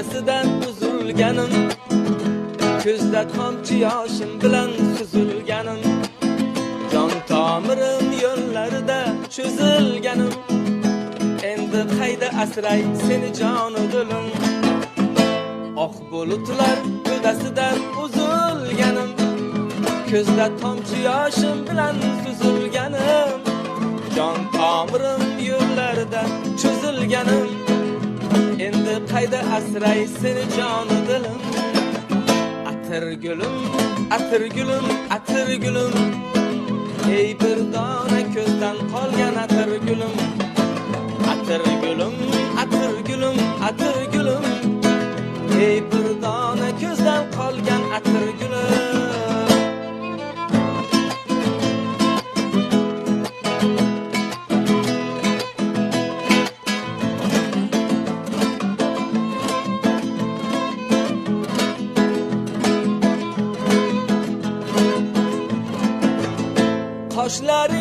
gövdasidan uzilganim, ko'zda tomchi yoshim bilan suzilganim, jon tomirim yo'llarida cho'zilganim, endi qayda asray seni jonu dilim. Oq bulutlar gövdasidan uzilganim, ko'zda tomchi yoshim bilan suzilganim, jon tomirim yo'llarida cho'zilganim, endi qayda asray seni jonu dilim. Atir gulum, atir gulum, atir gulum, ey bir dona ko'zdan qolgan atir gulum. Atir gulum, atir gulum, atir gulum, ey bir dona ko'zdan qolgan atir gulum. Qoshlari